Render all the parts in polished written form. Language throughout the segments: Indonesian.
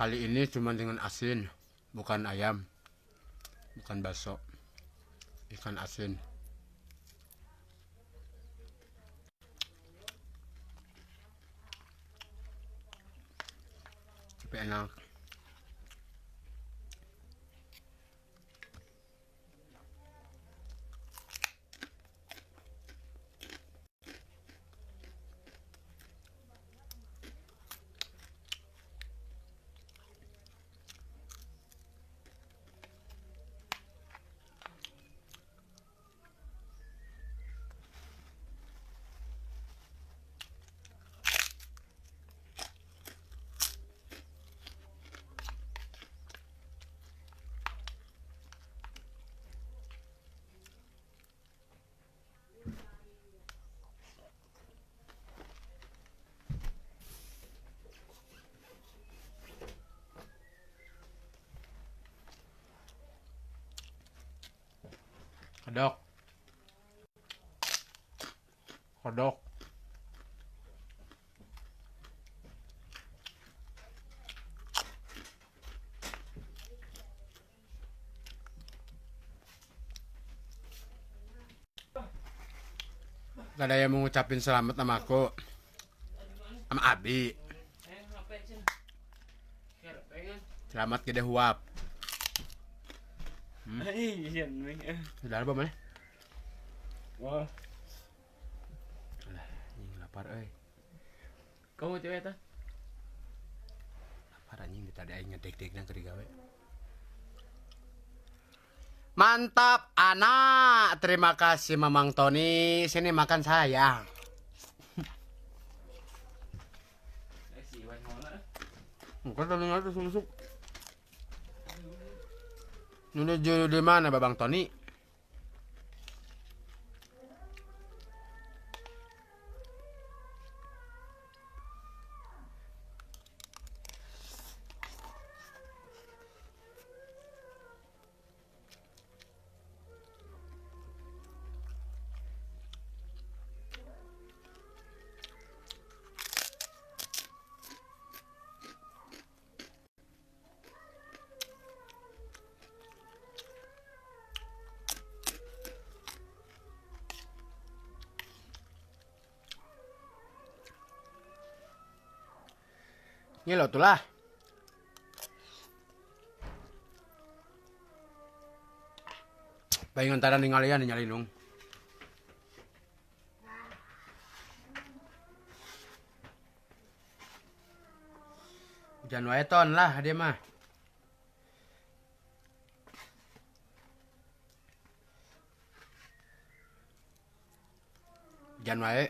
Kali ini cuma dengan asin, bukan ayam, bukan bakso, ikan asin. Tapi enak. Kodok, kodok. Gak ada yang mengucapin selamat sama aku, sama Abi. Selamat gede huap. Sudah apa mana? Wah, Alah, anjing lapar euy. kamu cewek ta? Lapar anjing tadi aing ngedek-dekna keur digawe. Mantap anak, terima kasih Mamang Tony. Sini makan sayang. Si Wan mana? Bukan tadi ngadu susuk. Nuju di mana Babang Tony? Ini lo tuh lah. Bayi antara ningalian nyalilung. Hujan wae ton lah dia mah. Hujan wae.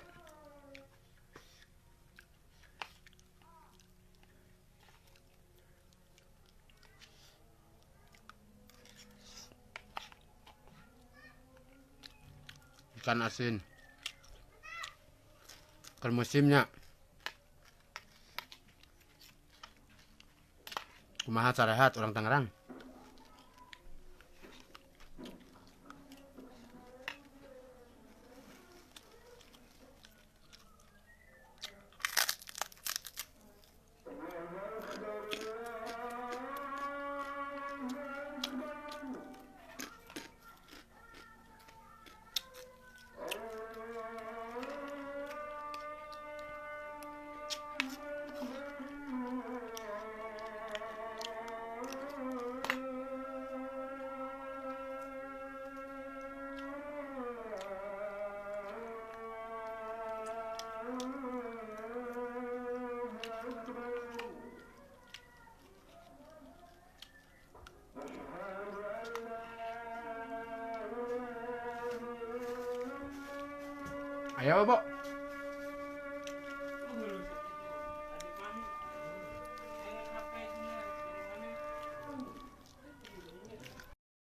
Ikan asin. Kan musimnya. Kumaha carehat orang Tangerang. Ayo, Bo.